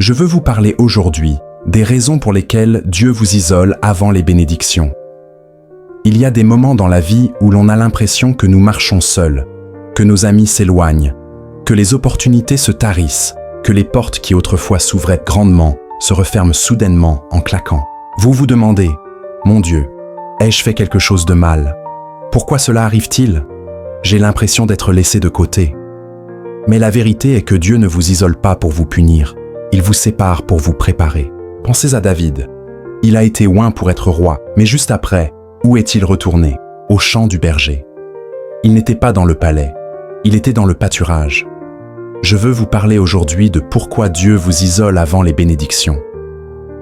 Je veux vous parler aujourd'hui des raisons pour lesquelles Dieu vous isole avant les bénédictions. Il y a des moments dans la vie où l'on a l'impression que nous marchons seuls, que nos amis s'éloignent, que les opportunités se tarissent, que les portes qui autrefois s'ouvraient grandement se referment soudainement en claquant. Vous vous demandez, « Mon Dieu, ai-je fait quelque chose de mal? Pourquoi cela arrive-t-il? J'ai l'impression d'être laissé de côté. » Mais la vérité est que Dieu ne vous isole pas pour vous punir, il vous sépare pour vous préparer. Pensez à David. Il a été oint pour être roi, mais juste après, où est-il retourné? Au champ du berger. Il n'était pas dans le palais, il était dans le pâturage. Je veux vous parler aujourd'hui de pourquoi Dieu vous isole avant les bénédictions.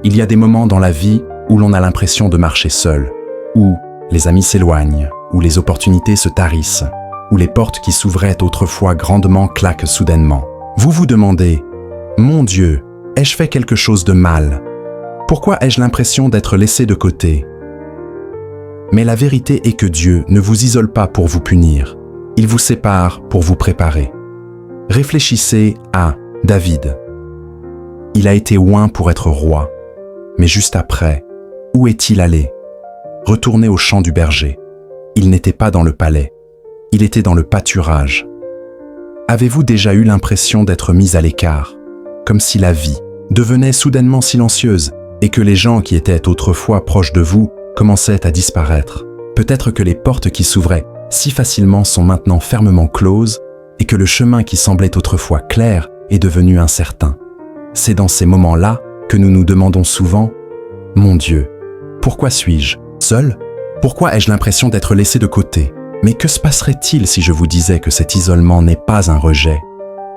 Il y a des moments dans la vie où l'on a l'impression de marcher seul, où les amis s'éloignent, où les opportunités se tarissent, où les portes qui s'ouvraient autrefois grandement claquent soudainement. Vous vous demandez, « Mon Dieu, ai-je fait quelque chose de mal? Pourquoi ai-je l'impression d'être laissé de côté? » Mais la vérité est que Dieu ne vous isole pas pour vous punir, il vous sépare pour vous préparer. Réfléchissez à David. Il a été oint pour être roi, mais juste après, où est-il allé? Retourné au champ du berger. Il n'était pas dans le palais, il était dans le pâturage. Avez-vous déjà eu l'impression d'être mis à l'écart, comme si la vie devenait soudainement silencieuse et que les gens qui étaient autrefois proches de vous commençaient à disparaître? Peut-être que les portes qui s'ouvraient si facilement sont maintenant fermement closes et que le chemin qui semblait autrefois clair est devenu incertain. C'est dans ces moments-là que nous nous demandons souvent, « Mon Dieu, pourquoi suis-je seul? Pourquoi ai-je l'impression d'être laissé de côté? Mais que se passerait-il si je vous disais que cet isolement n'est pas un rejet,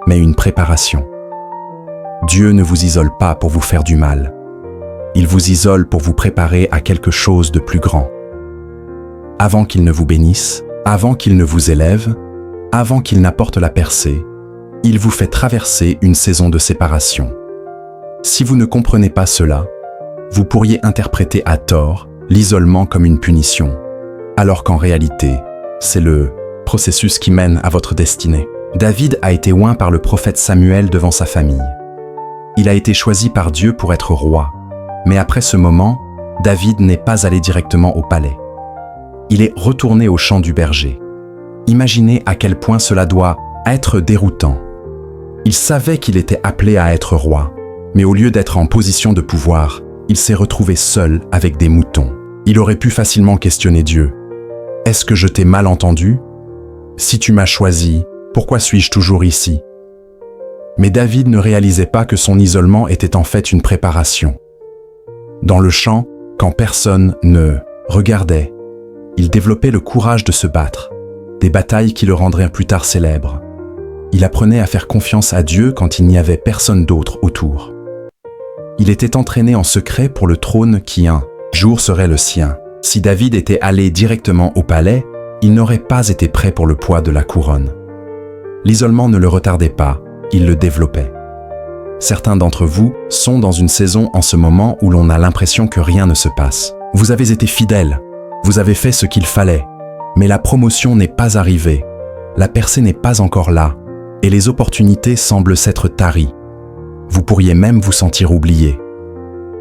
mais une préparation? » Dieu ne vous isole pas pour vous faire du mal. Il vous isole pour vous préparer à quelque chose de plus grand. Avant qu'il ne vous bénisse, avant qu'il ne vous élève, avant qu'il n'apporte la percée, il vous fait traverser une saison de séparation. Si vous ne comprenez pas cela, vous pourriez interpréter à tort l'isolement comme une punition, alors qu'en réalité, c'est le processus qui mène à votre destinée. David a été oint par le prophète Samuel devant sa famille. Il a été choisi par Dieu pour être roi, mais après ce moment, David n'est pas allé directement au palais. Il est retourné au champ du berger. Imaginez à quel point cela doit être déroutant. Il savait qu'il était appelé à être roi, mais au lieu d'être en position de pouvoir, il s'est retrouvé seul avec des moutons. Il aurait pu facilement questionner Dieu. « Est-ce que je t'ai mal entendu? Si tu m'as choisi, pourquoi suis-je toujours ici ?» Mais David ne réalisait pas que son isolement était en fait une préparation. Dans le champ, quand personne ne regardait, il développait le courage de se battre, des batailles qui le rendraient plus tard célèbre. Il apprenait à faire confiance à Dieu quand il n'y avait personne d'autre autour. Il était entraîné en secret pour le trône qui un jour serait le sien. Si David était allé directement au palais, il n'aurait pas été prêt pour le poids de la couronne. L'isolement ne le retardait pas, il le développait. Certains d'entre vous sont dans une saison en ce moment où l'on a l'impression que rien ne se passe. Vous avez été fidèle, vous avez fait ce qu'il fallait, mais la promotion n'est pas arrivée, la percée n'est pas encore là, et les opportunités semblent s'être taries. Vous pourriez même vous sentir oublié.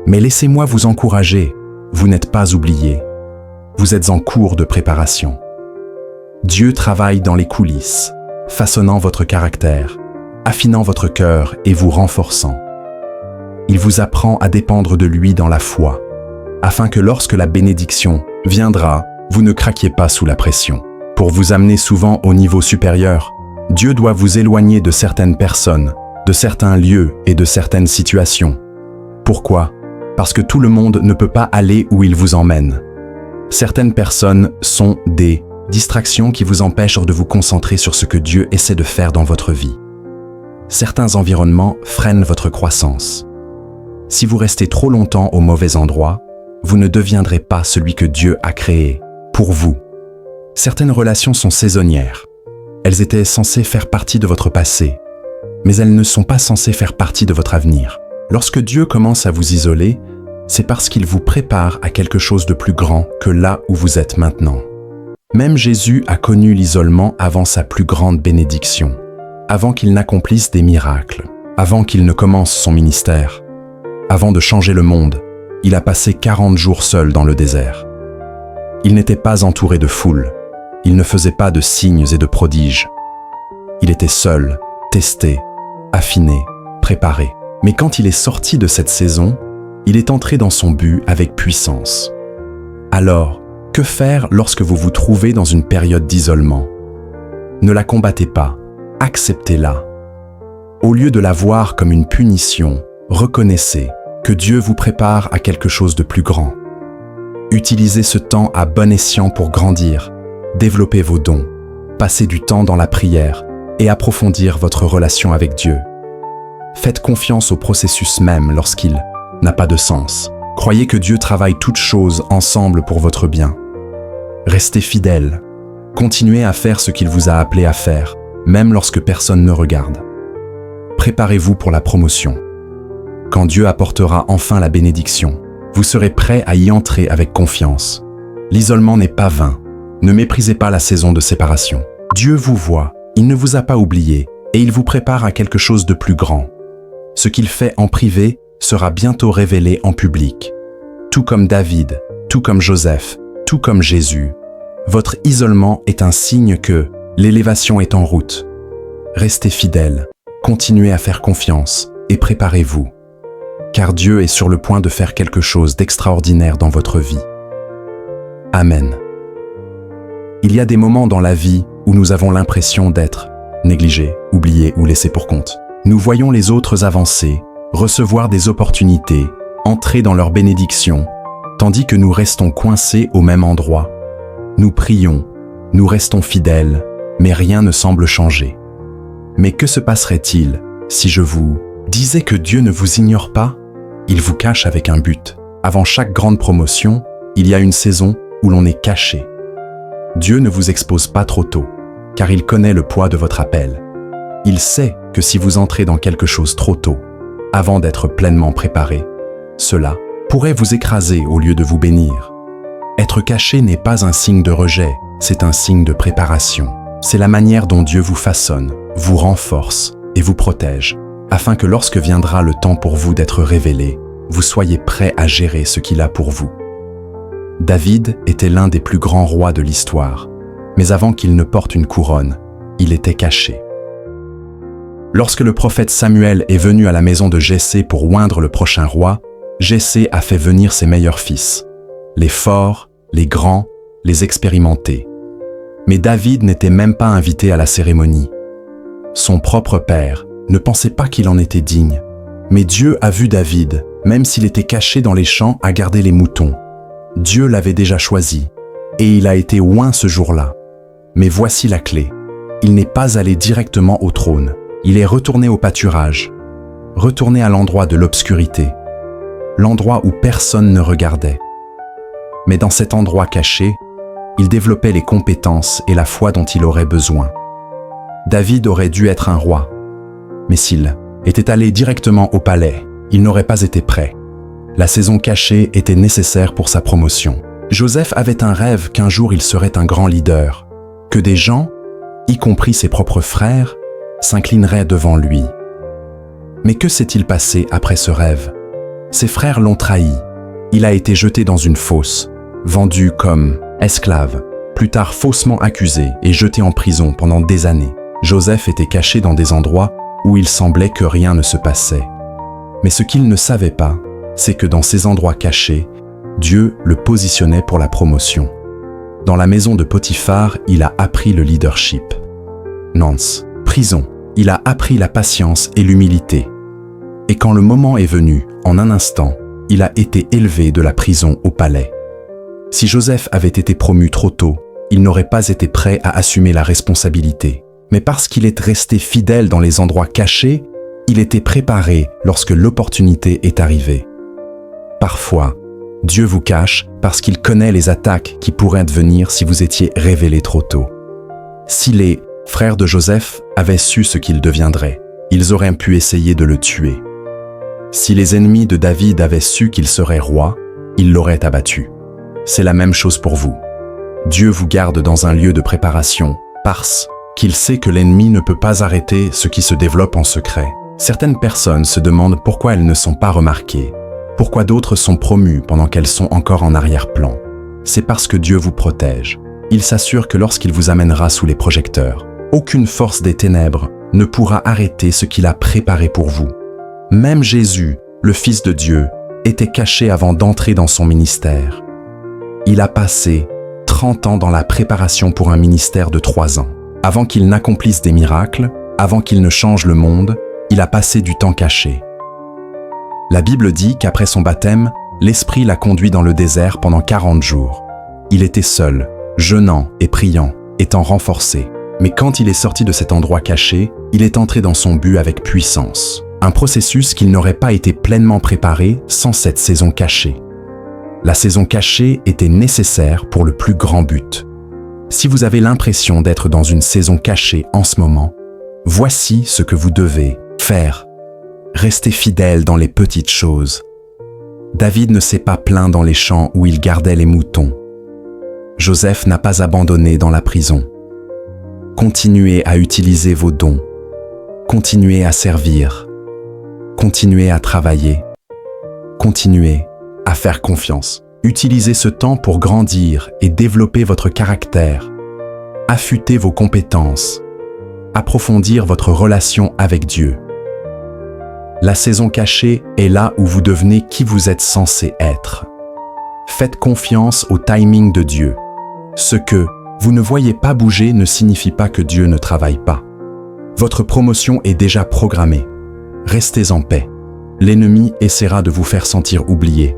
Mais laissez-moi vous encourager, vous n'êtes pas oublié. Vous êtes en cours de préparation. Dieu travaille dans les coulisses, façonnant votre caractère, affinant votre cœur et vous renforçant. Il vous apprend à dépendre de lui dans la foi, afin que lorsque la bénédiction viendra, vous ne craquiez pas sous la pression. Pour vous amener souvent au niveau supérieur, Dieu doit vous éloigner de certaines personnes, de certains lieux et de certaines situations. Pourquoi? Parce que tout le monde ne peut pas aller où il vous emmène. Certaines personnes sont des distractions qui vous empêchent de vous concentrer sur ce que Dieu essaie de faire dans votre vie. Certains environnements freinent votre croissance. Si vous restez trop longtemps au mauvais endroit, vous ne deviendrez pas celui que Dieu a créé pour vous. Certaines relations sont saisonnières. Elles étaient censées faire partie de votre passé, mais elles ne sont pas censées faire partie de votre avenir. Lorsque Dieu commence à vous isoler, c'est parce qu'il vous prépare à quelque chose de plus grand que là où vous êtes maintenant. Même Jésus a connu l'isolement avant sa plus grande bénédiction, avant qu'il n'accomplisse des miracles. Avant qu'il ne commence son ministère, avant de changer le monde, il a passé 40 jours seul dans le désert. Il n'était pas entouré de foule, il ne faisait pas de signes et de prodiges. Il était seul, testé, affiné, préparé. Mais quand il est sorti de cette saison, il est entré dans son but avec puissance. Alors, que faire lorsque vous vous trouvez dans une période d'isolement? Ne la combattez pas, acceptez-la. Au lieu de la voir comme une punition, reconnaissez que Dieu vous prépare à quelque chose de plus grand. Utilisez ce temps à bon escient pour grandir, développer vos dons, passer du temps dans la prière et approfondir votre relation avec Dieu. Faites confiance au processus même lorsqu'il n'a pas de sens. Croyez que Dieu travaille toutes choses ensemble pour votre bien. Restez fidèle. Continuez à faire ce qu'il vous a appelé à faire, même lorsque personne ne regarde. Préparez-vous pour la promotion. Quand Dieu apportera enfin la bénédiction, vous serez prêt à y entrer avec confiance. L'isolement n'est pas vain. Ne méprisez pas la saison de séparation. Dieu vous voit, il ne vous a pas oublié et il vous prépare à quelque chose de plus grand. Ce qu'il fait en privé sera bientôt révélé en public. Tout comme David, tout comme Joseph, tout comme Jésus, votre isolement est un signe que l'élévation est en route. Restez fidèles, continuez à faire confiance et préparez-vous. Car Dieu est sur le point de faire quelque chose d'extraordinaire dans votre vie. Amen. Il y a des moments dans la vie où nous avons l'impression d'être négligés, oubliés ou laissés pour compte. Nous voyons les autres avancer, recevoir des opportunités, entrer dans leur bénédiction, tandis que nous restons coincés au même endroit. Nous prions, nous restons fidèles, mais rien ne semble changer. Mais que se passerait-il si je vous disais que Dieu ne vous ignore pas? Il vous cache avec un but. Avant chaque grande promotion, il y a une saison où l'on est caché. Dieu ne vous expose pas trop tôt, car il connaît le poids de votre appel. Il sait que si vous entrez dans quelque chose trop tôt, avant d'être pleinement préparé, cela pourrait vous écraser au lieu de vous bénir. Être caché n'est pas un signe de rejet, c'est un signe de préparation. C'est la manière dont Dieu vous façonne, vous renforce et vous protège, afin que lorsque viendra le temps pour vous d'être révélé, vous soyez prêt à gérer ce qu'il a pour vous. David était l'un des plus grands rois de l'histoire, mais avant qu'il ne porte une couronne, il était caché. Lorsque le prophète Samuel est venu à la maison de Jessé pour oindre le prochain roi, Jessé a fait venir ses meilleurs fils, les forts, les grands, les expérimentés. Mais David n'était même pas invité à la cérémonie. Son propre père ne pensait pas qu'il en était digne. Mais Dieu a vu David, même s'il était caché dans les champs à garder les moutons. Dieu l'avait déjà choisi, et il a été oint ce jour-là. Mais voici la clé. Il n'est pas allé directement au trône. Il est retourné au pâturage, retourné à l'endroit de l'obscurité, l'endroit où personne ne regardait. Mais dans cet endroit caché, il développait les compétences et la foi dont il aurait besoin. David aurait dû être un roi, mais s'il était allé directement au palais, il n'aurait pas été prêt. La saison cachée était nécessaire pour sa promotion. Joseph avait un rêve qu'un jour il serait un grand leader, que des gens, y compris ses propres frères, s'inclineraient devant lui. Mais que s'est-il passé après ce rêve? Ses frères l'ont trahi. Il a été jeté dans une fosse, vendu comme esclave, plus tard faussement accusé et jeté en prison pendant des années. Joseph était caché dans des endroits où il semblait que rien ne se passait. Mais ce qu'il ne savait pas, c'est que dans ces endroits cachés, Dieu le positionnait pour la promotion. Dans la maison de Potiphar, il a appris le leadership. Nance, prison, il a appris la patience et l'humilité. Et quand le moment est venu, en un instant, il a été élevé de la prison au palais. Si Joseph avait été promu trop tôt, il n'aurait pas été prêt à assumer la responsabilité. Mais parce qu'il est resté fidèle dans les endroits cachés, il était préparé lorsque l'opportunité est arrivée. Parfois, Dieu vous cache parce qu'il connaît les attaques qui pourraient advenir si vous étiez révélé trop tôt. Si les frères de Joseph avaient su ce qu'il deviendrait, ils auraient pu essayer de le tuer. Si les ennemis de David avaient su qu'il serait roi, ils l'auraient abattu. C'est la même chose pour vous. Dieu vous garde dans un lieu de préparation parce qu'il sait que l'ennemi ne peut pas arrêter ce qui se développe en secret. Certaines personnes se demandent pourquoi elles ne sont pas remarquées, pourquoi d'autres sont promues pendant qu'elles sont encore en arrière-plan. C'est parce que Dieu vous protège. Il s'assure que lorsqu'il vous amènera sous les projecteurs, aucune force des ténèbres ne pourra arrêter ce qu'il a préparé pour vous. Même Jésus, le Fils de Dieu, était caché avant d'entrer dans son ministère. Il a passé 30 ans dans la préparation pour un ministère de 3 ans. Avant qu'il n'accomplisse des miracles, avant qu'il ne change le monde, il a passé du temps caché. La Bible dit qu'après son baptême, l'Esprit l'a conduit dans le désert pendant 40 jours. Il était seul, jeûnant et priant, étant renforcé. Mais quand il est sorti de cet endroit caché, il est entré dans son but avec puissance. Un processus qu'il n'aurait pas été pleinement préparé sans cette saison cachée. La saison cachée était nécessaire pour le plus grand but. Si vous avez l'impression d'être dans une saison cachée en ce moment, voici ce que vous devez faire. Restez fidèle dans les petites choses. David ne s'est pas plaint dans les champs où il gardait les moutons. Joseph n'a pas abandonné dans la prison. Continuez à utiliser vos dons. Continuez à servir. Continuez à travailler. Continuez à faire confiance. Utilisez ce temps pour grandir et développer votre caractère. Affûter vos compétences. Approfondir votre relation avec Dieu. La saison cachée est là où vous devenez qui vous êtes censé être. Faites confiance au timing de Dieu. Ce que vous ne voyez pas bouger ne signifie pas que Dieu ne travaille pas. Votre promotion est déjà programmée. Restez en paix. L'ennemi essaiera de vous faire sentir oublié.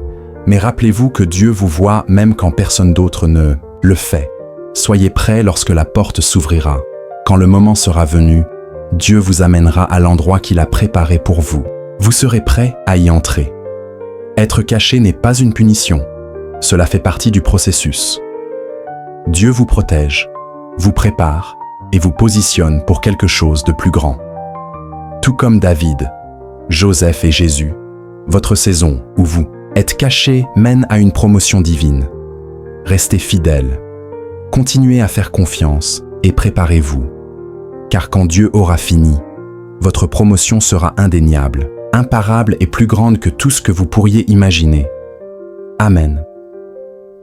Mais rappelez-vous que Dieu vous voit même quand personne d'autre ne le fait. Soyez prêts lorsque la porte s'ouvrira. Quand le moment sera venu, Dieu vous amènera à l'endroit qu'il a préparé pour vous. Vous serez prêts à y entrer. Être caché n'est pas une punition. Cela fait partie du processus. Dieu vous protège, vous prépare et vous positionne pour quelque chose de plus grand. Tout comme David, Joseph et Jésus, votre saison où vous êtes caché mène à une promotion divine. Restez fidèles, continuez à faire confiance et préparez-vous. Car quand Dieu aura fini, votre promotion sera indéniable, imparable et plus grande que tout ce que vous pourriez imaginer. Amen.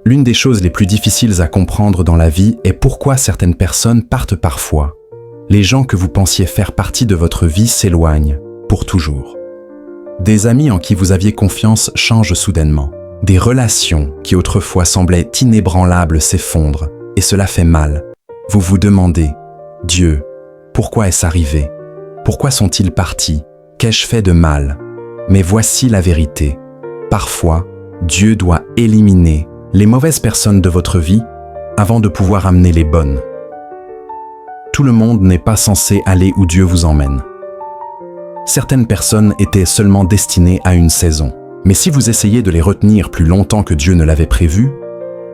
L'une des choses les plus difficiles à comprendre dans la vie est pourquoi certaines personnes partent parfois. Les gens que vous pensiez faire partie de votre vie s'éloignent, pour toujours. Des amis en qui vous aviez confiance changent soudainement. Des relations qui autrefois semblaient inébranlables s'effondrent, et cela fait mal. Vous vous demandez, Dieu, pourquoi est-ce arrivé? Pourquoi sont-ils partis? Qu'ai-je fait de mal? Mais voici la vérité. Parfois, Dieu doit éliminer les mauvaises personnes de votre vie avant de pouvoir amener les bonnes. Tout le monde n'est pas censé aller où Dieu vous emmène. Certaines personnes étaient seulement destinées à une saison. Mais si vous essayez de les retenir plus longtemps que Dieu ne l'avait prévu,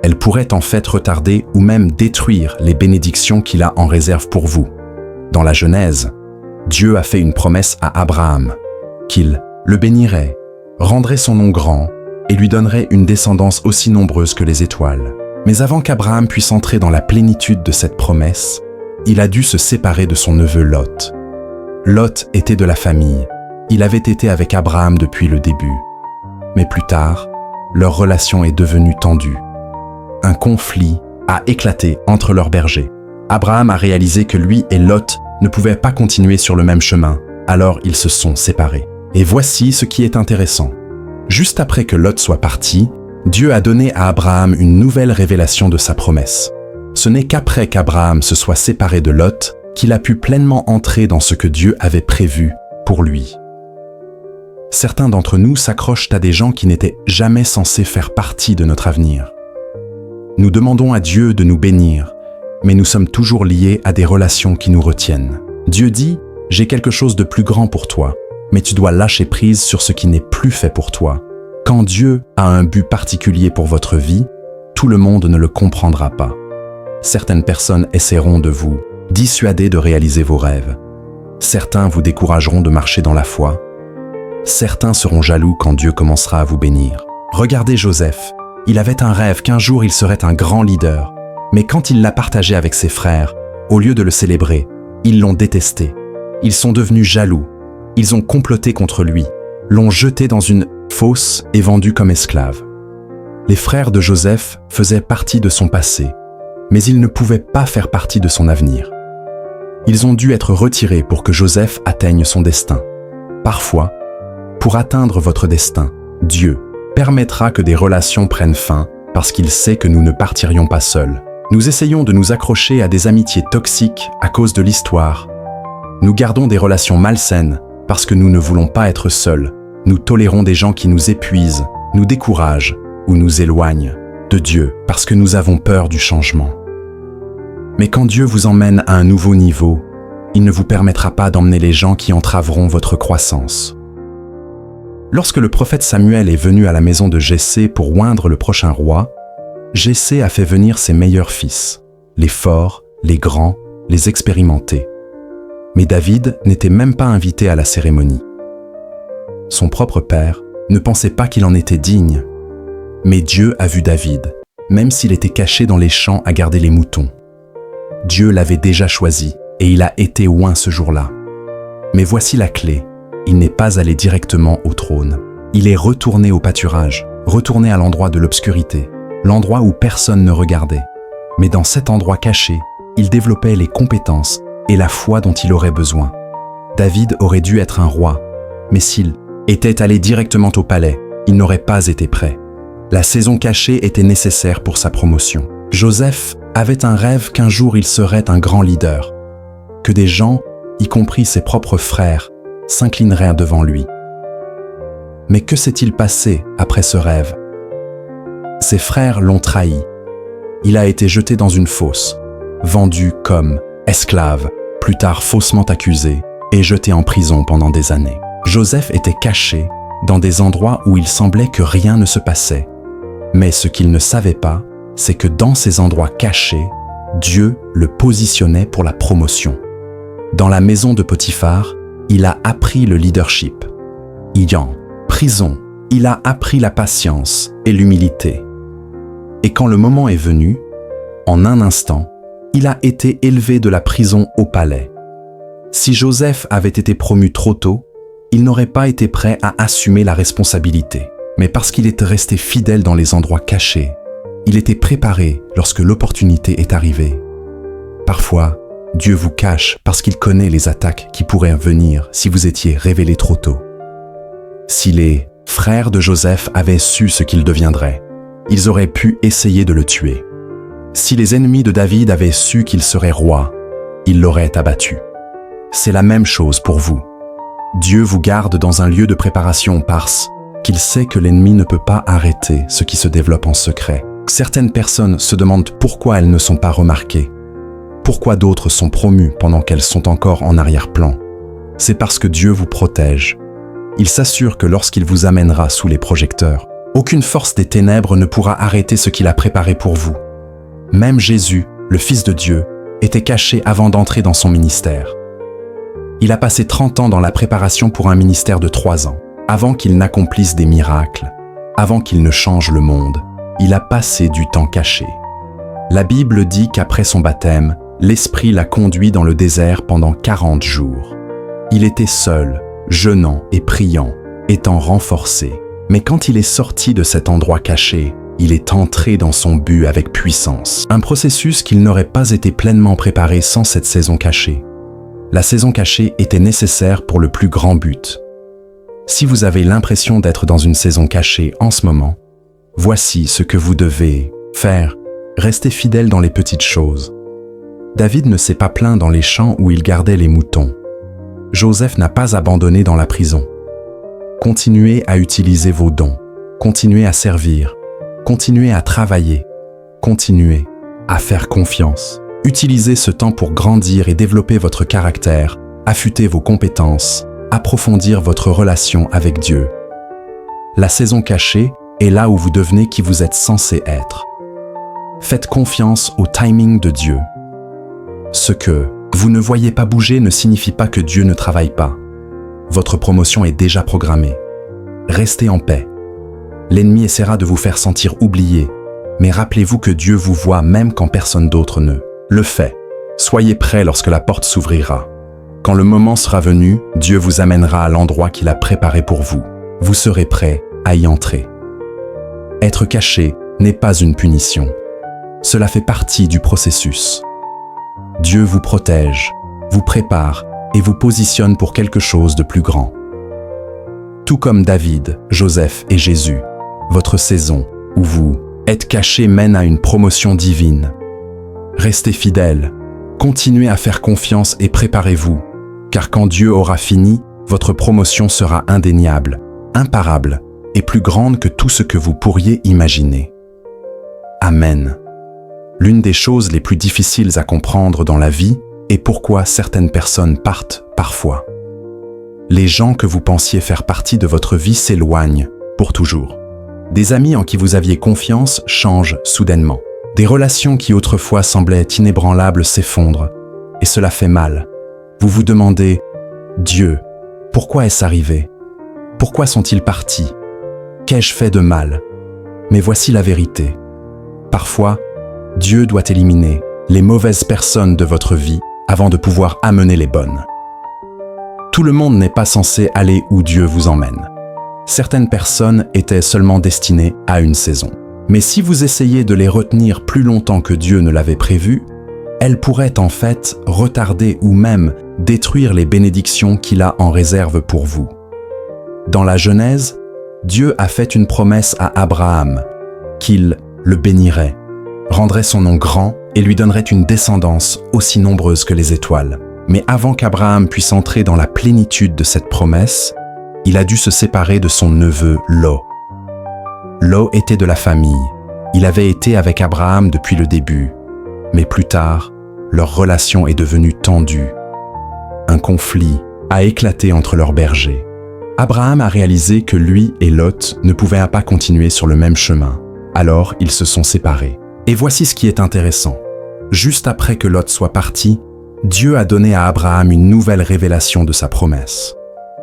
elles pourraient en fait retarder ou même détruire les bénédictions qu'il a en réserve pour vous. Dans la Genèse, Dieu a fait une promesse à Abraham, qu'il le bénirait, rendrait son nom grand et lui donnerait une descendance aussi nombreuse que les étoiles. Mais avant qu'Abraham puisse entrer dans la plénitude de cette promesse, il a dû se séparer de son neveu Lot. Lot était de la famille. Il avait été avec Abraham depuis le début. Mais plus tard, leur relation est devenue tendue. Un conflit a éclaté entre leurs bergers. Abraham a réalisé que lui et Lot ne pouvaient pas continuer sur le même chemin, alors ils se sont séparés. Et voici ce qui est intéressant. Juste après que Lot soit parti, Dieu a donné à Abraham une nouvelle révélation de sa promesse. Ce n'est qu'après qu'Abraham se soit séparé de Lot qu'il a pu pleinement entrer dans ce que Dieu avait prévu pour lui. Certains d'entre nous s'accrochent à des gens qui n'étaient jamais censés faire partie de notre avenir. Nous demandons à Dieu de nous bénir, mais nous sommes toujours liés à des relations qui nous retiennent. Dieu dit « J'ai quelque chose de plus grand pour toi, mais tu dois lâcher prise sur ce qui n'est plus fait pour toi. » Quand Dieu a un but particulier pour votre vie, tout le monde ne le comprendra pas. Certaines personnes essaieront de vous dissuader de réaliser vos rêves. Certains vous décourageront de marcher dans la foi. Certains seront jaloux quand Dieu commencera à vous bénir. Regardez Joseph. Il avait un rêve qu'un jour il serait un grand leader. Mais quand il l'a partagé avec ses frères, au lieu de le célébrer, ils l'ont détesté. Ils sont devenus jaloux. Ils ont comploté contre lui, l'ont jeté dans une fosse et vendu comme esclave. Les frères de Joseph faisaient partie de son passé, mais ils ne pouvaient pas faire partie de son avenir. Ils ont dû être retirés pour que Joseph atteigne son destin. Parfois, pour atteindre votre destin, Dieu permettra que des relations prennent fin parce qu'il sait que nous ne partirions pas seuls. Nous essayons de nous accrocher à des amitiés toxiques à cause de l'histoire. Nous gardons des relations malsaines parce que nous ne voulons pas être seuls. Nous tolérons des gens qui nous épuisent, nous découragent ou nous éloignent de Dieu parce que nous avons peur du changement. Mais quand Dieu vous emmène à un nouveau niveau, il ne vous permettra pas d'emmener les gens qui entraveront votre croissance. Lorsque le prophète Samuel est venu à la maison de Jessé pour oindre le prochain roi, Jessé a fait venir ses meilleurs fils, les forts, les grands, les expérimentés. Mais David n'était même pas invité à la cérémonie. Son propre père ne pensait pas qu'il en était digne. Mais Dieu a vu David, même s'il était caché dans les champs à garder les moutons. Dieu l'avait déjà choisi et il a été oint ce jour-là. Mais voici la clé, il n'est pas allé directement au trône. Il est retourné au pâturage, retourné à l'endroit de l'obscurité, l'endroit où personne ne regardait. Mais dans cet endroit caché, il développait les compétences et la foi dont il aurait besoin. David aurait dû être un roi, mais s'il était allé directement au palais, il n'aurait pas été prêt. La saison cachée était nécessaire pour sa promotion. Joseph avait un rêve qu'un jour il serait un grand leader, que des gens, y compris ses propres frères, s'inclineraient devant lui. Mais que s'est-il passé après ce rêve? Ses frères l'ont trahi. Il a été jeté dans une fosse, vendu comme esclave, plus tard faussement accusé et jeté en prison pendant des années. Joseph était caché dans des endroits où il semblait que rien ne se passait. Mais ce qu'il ne savait pas, c'est que dans ces endroits cachés, Dieu le positionnait pour la promotion. Dans la maison de Potiphar, il a appris le leadership. En prison, il a appris la patience et l'humilité. Et quand le moment est venu, en un instant, il a été élevé de la prison au palais. Si Joseph avait été promu trop tôt, il n'aurait pas été prêt à assumer la responsabilité. Mais parce qu'il était resté fidèle dans les endroits cachés, il était préparé lorsque l'opportunité est arrivée. Parfois, Dieu vous cache parce qu'il connaît les attaques qui pourraient venir si vous étiez révélé trop tôt. Si les frères de Joseph avaient su ce qu'il deviendrait, ils auraient pu essayer de le tuer. Si les ennemis de David avaient su qu'il serait roi, ils l'auraient abattu. C'est la même chose pour vous. Dieu vous garde dans un lieu de préparation parce qu'il sait que l'ennemi ne peut pas arrêter ce qui se développe en secret. Certaines personnes se demandent pourquoi elles ne sont pas remarquées. Pourquoi d'autres sont promues pendant qu'elles sont encore en arrière-plan? C'est parce que Dieu vous protège. Il s'assure que lorsqu'il vous amènera sous les projecteurs, aucune force des ténèbres ne pourra arrêter ce qu'il a préparé pour vous. Même Jésus, le Fils de Dieu, était caché avant d'entrer dans son ministère. Il a passé 30 ans dans la préparation pour un ministère de 3 ans. Avant qu'il n'accomplisse des miracles, avant qu'il ne change le monde, il a passé du temps caché. La Bible dit qu'après son baptême, l'Esprit l'a conduit dans le désert pendant 40 jours. Il était seul, jeûnant et priant, étant renforcé. Mais quand il est sorti de cet endroit caché, il est entré dans son but avec puissance. Un processus qu'il n'aurait pas été pleinement préparé sans cette saison cachée. La saison cachée était nécessaire pour le plus grand but. Si vous avez l'impression d'être dans une saison cachée en ce moment, voici ce que vous devez faire. Restez fidèle dans les petites choses. David ne s'est pas plaint dans les champs où il gardait les moutons. Joseph n'a pas abandonné dans la prison. Continuez à utiliser vos dons. Continuez à servir. Continuez à travailler. Continuez à faire confiance. Utilisez ce temps pour grandir et développer votre caractère, affûter vos compétences, approfondir votre relation avec Dieu. La saison cachée est là où vous devenez qui vous êtes censé être. Faites confiance au timing de Dieu. Ce que vous ne voyez pas bouger ne signifie pas que Dieu ne travaille pas. Votre promotion est déjà programmée. Restez en paix. L'ennemi essaiera de vous faire sentir oublié, mais rappelez-vous que Dieu vous voit même quand personne d'autre ne le fait. Soyez prêts lorsque la porte s'ouvrira. Quand le moment sera venu, Dieu vous amènera à l'endroit qu'il a préparé pour vous. Vous serez prêt à y entrer. Être caché n'est pas une punition. Cela fait partie du processus. Dieu vous protège, vous prépare et vous positionne pour quelque chose de plus grand. Tout comme David, Joseph et Jésus, votre saison où vous êtes caché mène à une promotion divine. Restez fidèles, continuez à faire confiance et préparez-vous, car quand Dieu aura fini, votre promotion sera indéniable, imparable et plus grande que tout ce que vous pourriez imaginer. Amen. L'une des choses les plus difficiles à comprendre dans la vie est pourquoi certaines personnes partent parfois. Les gens que vous pensiez faire partie de votre vie s'éloignent pour toujours. Des amis en qui vous aviez confiance changent soudainement. Des relations qui autrefois semblaient inébranlables s'effondrent, et cela fait mal. Vous vous demandez « Dieu, pourquoi est-ce arrivé? Pourquoi sont-ils partis? Qu'ai-je fait de mal ?» Mais voici la vérité. Parfois, Dieu doit éliminer les mauvaises personnes de votre vie avant de pouvoir amener les bonnes. Tout le monde n'est pas censé aller où Dieu vous emmène. Certaines personnes étaient seulement destinées à une saison. Mais si vous essayez de les retenir plus longtemps que Dieu ne l'avait prévu, elles pourraient en fait retarder ou même détruire les bénédictions qu'il a en réserve pour vous. Dans la Genèse, Dieu a fait une promesse à Abraham, qu'il le bénirait, rendrait son nom grand et lui donnerait une descendance aussi nombreuse que les étoiles. Mais avant qu'Abraham puisse entrer dans la plénitude de cette promesse, il a dû se séparer de son neveu Lot. Lot était de la famille. Il avait été avec Abraham depuis le début. Mais plus tard, leur relation est devenue tendue. Un conflit a éclaté entre leurs bergers. Abraham a réalisé que lui et Lot ne pouvaient pas continuer sur le même chemin. Alors, ils se sont séparés. Et voici ce qui est intéressant. Juste après que Lot soit parti, Dieu a donné à Abraham une nouvelle révélation de sa promesse.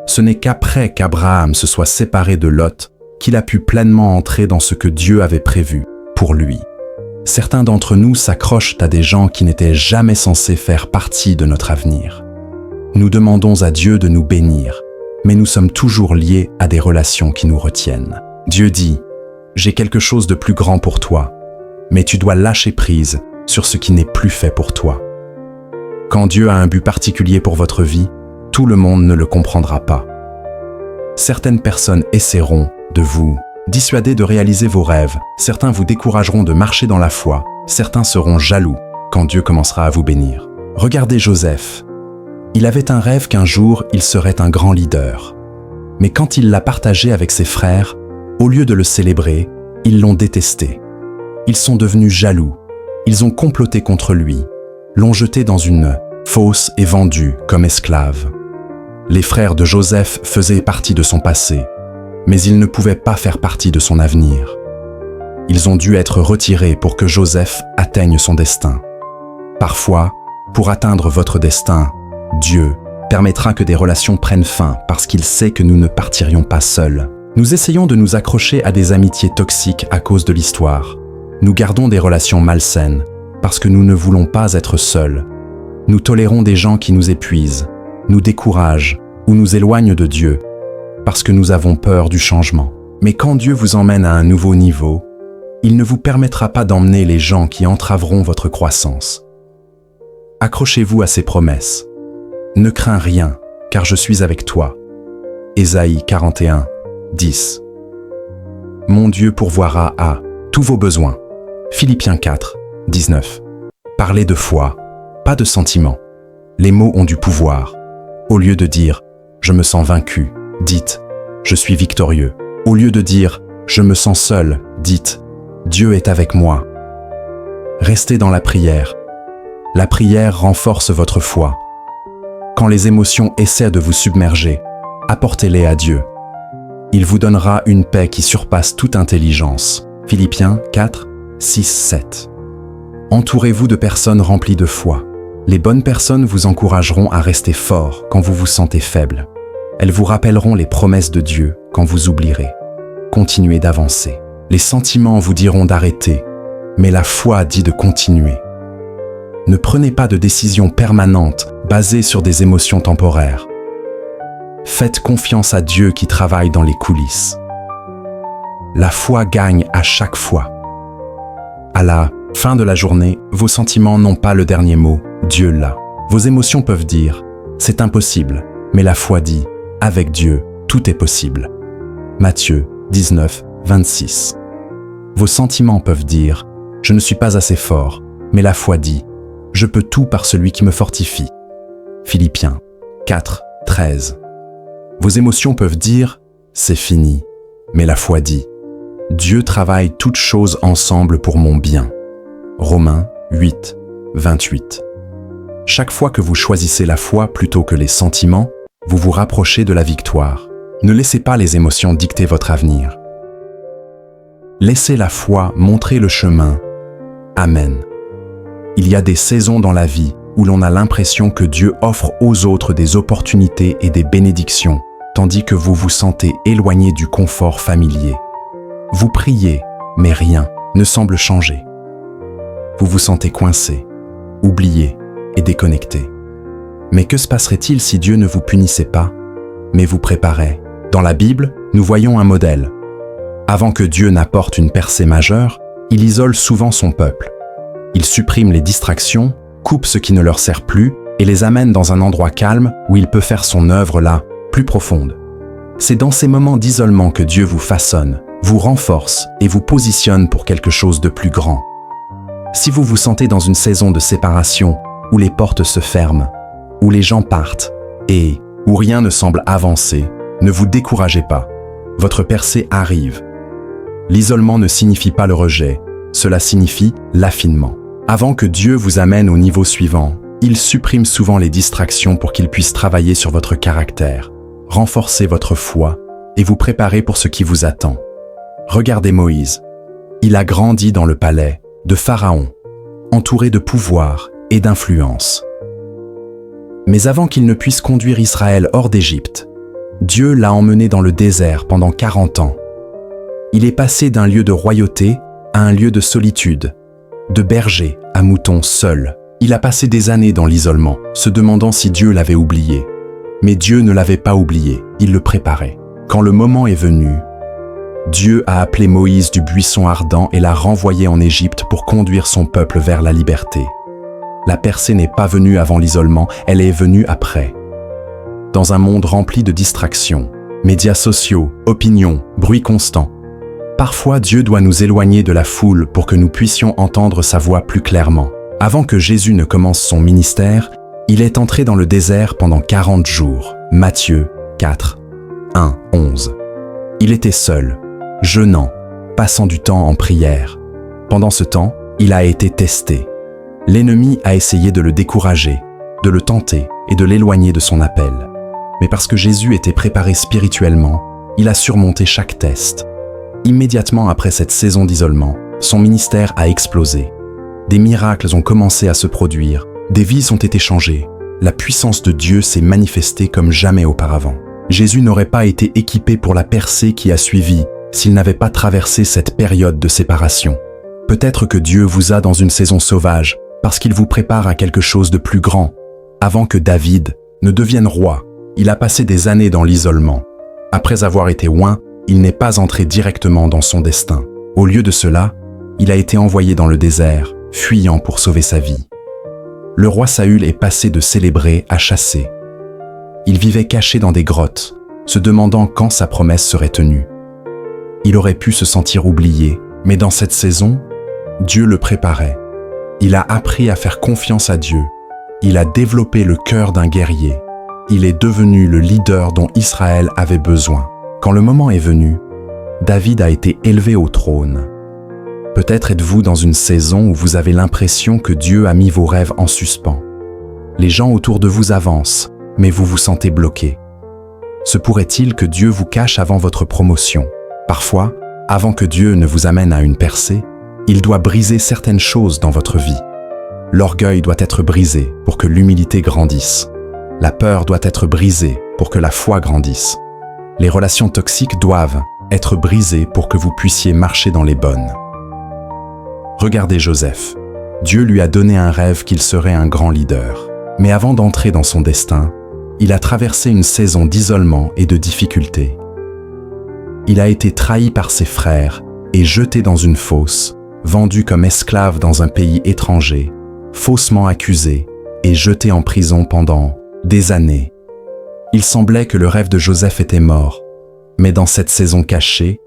Ce n'est qu'après qu'Abraham se soit séparé de Lot qu'il a pu pleinement entrer dans ce que Dieu avait prévu pour lui. Certains d'entre nous s'accrochent à des gens qui n'étaient jamais censés faire partie de notre avenir. Nous demandons à Dieu de nous bénir, mais nous sommes toujours liés à des relations qui nous retiennent. Dieu dit « J'ai quelque chose de plus grand pour toi, mais tu dois lâcher prise sur ce qui n'est plus fait pour toi. » Quand Dieu a un but particulier pour votre vie, tout le monde ne le comprendra pas. Certaines personnes essaieront de vous dissuader de réaliser vos rêves, certains vous décourageront de marcher dans la foi, certains seront jaloux quand Dieu commencera à vous bénir. Regardez Joseph. Il avait un rêve qu'un jour il serait un grand leader. Mais quand il l'a partagé avec ses frères, au lieu de le célébrer, ils l'ont détesté. Ils sont devenus jaloux, ils ont comploté contre lui, l'ont jeté dans une fosse et vendu comme esclave. Les frères de Joseph faisaient partie de son passé, mais ils ne pouvaient pas faire partie de son avenir. Ils ont dû être retirés pour que Joseph atteigne son destin. Parfois, pour atteindre votre destin, Dieu permettra que des relations prennent fin parce qu'il sait que nous ne partirions pas seuls. Nous essayons de nous accrocher à des amitiés toxiques à cause de l'histoire. Nous gardons des relations malsaines parce que nous ne voulons pas être seuls. Nous tolérons des gens qui nous épuisent, nous découragent ou nous éloignent de Dieu parce que nous avons peur du changement. Mais quand Dieu vous emmène à un nouveau niveau, il ne vous permettra pas d'emmener les gens qui entraveront votre croissance. Accrochez-vous à ses promesses. Ne crains rien, car je suis avec toi. Ésaïe 41, 10. Mon Dieu pourvoira à tous vos besoins. Philippiens 4, 19. Parlez de foi, pas de sentiments. Les mots ont du pouvoir. Au lieu de dire « je me sens vaincu », dites « je suis victorieux ». Au lieu de dire « je me sens seul », dites « Dieu est avec moi ». Restez dans la prière. La prière renforce votre foi. Quand les émotions essaient de vous submerger, apportez-les à Dieu. Il vous donnera une paix qui surpasse toute intelligence. Philippiens 4, 6, 7. Entourez-vous de personnes remplies de foi. Les bonnes personnes vous encourageront à rester fort quand vous vous sentez faible. Elles vous rappelleront les promesses de Dieu quand vous oublierez. Continuez d'avancer. Les sentiments vous diront d'arrêter, mais la foi dit de continuer. Ne prenez pas de décisions permanentes basées sur des émotions temporaires. Faites confiance à Dieu qui travaille dans les coulisses. La foi gagne à chaque fois. À la fin de la journée, vos sentiments n'ont pas le dernier mot, Dieu l'a. Vos émotions peuvent dire « c'est impossible », mais la foi dit « avec Dieu, tout est possible ». Matthieu 19, 26. Vos sentiments peuvent dire « je ne suis pas assez fort », mais la foi dit « je peux tout par celui qui me fortifie ». Philippiens 4, 13. Vos émotions peuvent dire « c'est fini », mais la foi dit « Dieu travaille toutes choses ensemble pour mon bien ». Romains 8, 28. Chaque fois que vous choisissez la foi plutôt que les sentiments, vous vous rapprochez de la victoire. Ne laissez pas les émotions dicter votre avenir. Laissez la foi montrer le chemin. Amen. Il y a des saisons dans la vie où l'on a l'impression que Dieu offre aux autres des opportunités et des bénédictions, tandis que vous vous sentez éloigné du confort familier. Vous priez, mais rien ne semble changer. Vous vous sentez coincé, oublié et déconnecté. Mais que se passerait-il si Dieu ne vous punissait pas, mais vous préparait? Dans la Bible, nous voyons un modèle. Avant que Dieu n'apporte une percée majeure, il isole souvent son peuple. Il supprime les distractions, coupe ce qui ne leur sert plus et les amène dans un endroit calme où il peut faire son œuvre là, plus profonde. C'est dans ces moments d'isolement que Dieu vous façonne, vous renforce et vous positionne pour quelque chose de plus grand. Si vous vous sentez dans une saison de séparation où les portes se ferment, où les gens partent et où rien ne semble avancer, ne vous découragez pas. Votre percée arrive. L'isolement ne signifie pas le rejet, cela signifie l'affinement. Avant que Dieu vous amène au niveau suivant, il supprime souvent les distractions pour qu'il puisse travailler sur votre caractère, renforcer votre foi et vous préparer pour ce qui vous attend. Regardez Moïse. Il a grandi dans le palais de Pharaon, entouré de pouvoir et d'influence. Mais avant qu'il ne puisse conduire Israël hors d'Égypte, Dieu l'a emmené dans le désert pendant 40 ans. Il est passé d'un lieu de royauté à un lieu de solitude, de berger à mouton seul. Il a passé des années dans l'isolement, se demandant si Dieu l'avait oublié. Mais Dieu ne l'avait pas oublié, il le préparait. Quand le moment est venu, Dieu a appelé Moïse du buisson ardent et l'a renvoyé en Égypte pour conduire son peuple vers la liberté. La percée n'est pas venue avant l'isolement, elle est venue après. Dans un monde rempli de distractions, médias sociaux, opinions, bruit constant, parfois Dieu doit nous éloigner de la foule pour que nous puissions entendre sa voix plus clairement. Avant que Jésus ne commence son ministère, il est entré dans le désert pendant 40 jours. Matthieu 4, 1, 11. Il était seul, jeûnant, passant du temps en prière. Pendant ce temps, il a été testé. L'ennemi a essayé de le décourager, de le tenter et de l'éloigner de son appel. Mais parce que Jésus était préparé spirituellement, il a surmonté chaque test. Immédiatement après cette saison d'isolement, son ministère a explosé. Des miracles ont commencé à se produire, des vies ont été changées. La puissance de Dieu s'est manifestée comme jamais auparavant. Jésus n'aurait pas été équipé pour la percée qui a suivi s'il n'avait pas traversé cette période de séparation. Peut-être que Dieu vous a dans une saison sauvage parce qu'il vous prépare à quelque chose de plus grand. Avant que David ne devienne roi, il a passé des années dans l'isolement. Après avoir été oint, il n'est pas entré directement dans son destin. Au lieu de cela, il a été envoyé dans le désert, fuyant pour sauver sa vie. Le roi Saül est passé de célébrer à chasser. Il vivait caché dans des grottes, se demandant quand sa promesse serait tenue. Il aurait pu se sentir oublié, mais dans cette saison, Dieu le préparait. Il a appris à faire confiance à Dieu. Il a développé le cœur d'un guerrier. Il est devenu le leader dont Israël avait besoin. Quand le moment est venu, David a été élevé au trône. Peut-être êtes-vous dans une saison où vous avez l'impression que Dieu a mis vos rêves en suspens. Les gens autour de vous avancent, mais vous vous sentez bloqué. Se pourrait-il que Dieu vous cache avant votre promotion? Parfois, avant que Dieu ne vous amène à une percée, il doit briser certaines choses dans votre vie. L'orgueil doit être brisé pour que l'humilité grandisse. La peur doit être brisée pour que la foi grandisse. Les relations toxiques doivent être brisées pour que vous puissiez marcher dans les bonnes. Regardez Joseph. Dieu lui a donné un rêve qu'il serait un grand leader. Mais avant d'entrer dans son destin, il a traversé une saison d'isolement et de difficultés. Il a été trahi par ses frères et jeté dans une fosse, vendu comme esclave dans un pays étranger, faussement accusé et jeté en prison pendant des années. Il semblait que le rêve de Joseph était mort, mais dans cette saison cachée,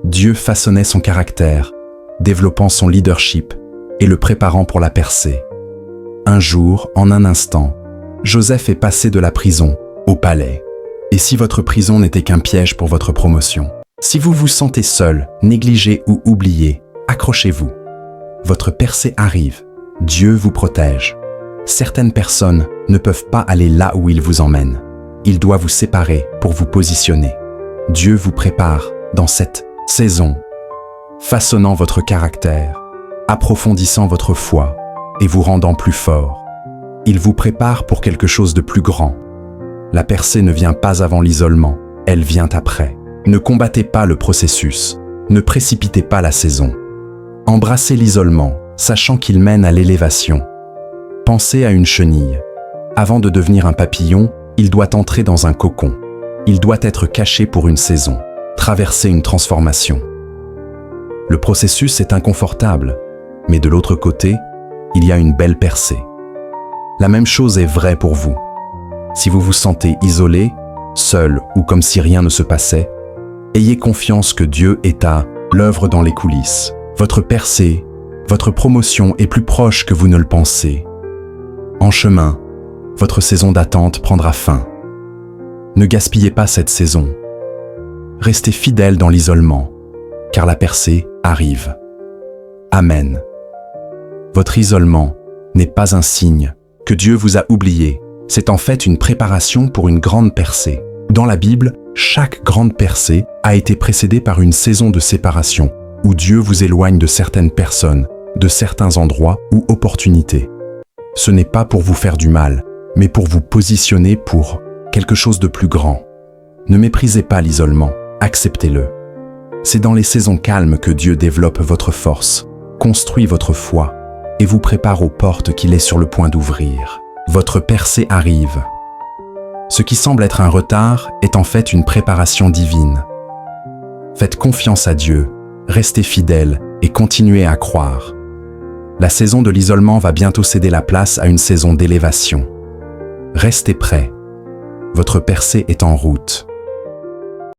Dieu façonnait son caractère, développant son leadership et le préparant pour la percée. Un jour, en un instant, Joseph est passé de la prison au palais. Et si votre prison n'était qu'un piège pour votre promotion? Si vous vous sentez seul, négligé ou oublié, accrochez-vous. Votre percée arrive. Dieu vous protège. Certaines personnes ne peuvent pas aller là où il vous emmène. Il doit vous séparer pour vous positionner. Dieu vous prépare dans cette saison, façonnant votre caractère, approfondissant votre foi et vous rendant plus fort. Il vous prépare pour quelque chose de plus grand. La percée ne vient pas avant l'isolement, elle vient après. Ne combattez pas le processus, ne précipitez pas la saison. Embrassez l'isolement, sachant qu'il mène à l'élévation. Pensez à une chenille. Avant de devenir un papillon, il doit entrer dans un cocon. Il doit être caché pour une saison, traverser une transformation. Le processus est inconfortable, mais de l'autre côté, il y a une belle percée. La même chose est vraie pour vous. Si vous vous sentez isolé, seul ou comme si rien ne se passait, ayez confiance que Dieu est à l'œuvre dans les coulisses. Votre percée, votre promotion est plus proche que vous ne le pensez. En chemin, votre saison d'attente prendra fin. Ne gaspillez pas cette saison. Restez fidèle dans l'isolement, car la percée arrive. Amen. Votre isolement n'est pas un signe que Dieu vous a oublié. C'est en fait une préparation pour une grande percée. Dans la Bible, chaque grande percée a été précédée par une saison de séparation, où Dieu vous éloigne de certaines personnes, de certains endroits ou opportunités. Ce n'est pas pour vous faire du mal, mais pour vous positionner pour quelque chose de plus grand. Ne méprisez pas l'isolement, acceptez-le. C'est dans les saisons calmes que Dieu développe votre force, construit votre foi et vous prépare aux portes qu'il est sur le point d'ouvrir. Votre percée arrive. Ce qui semble être un retard est en fait une préparation divine. Faites confiance à Dieu, restez fidèles et continuez à croire. La saison de l'isolement va bientôt céder la place à une saison d'élévation. Restez prêts. Votre percée est en route.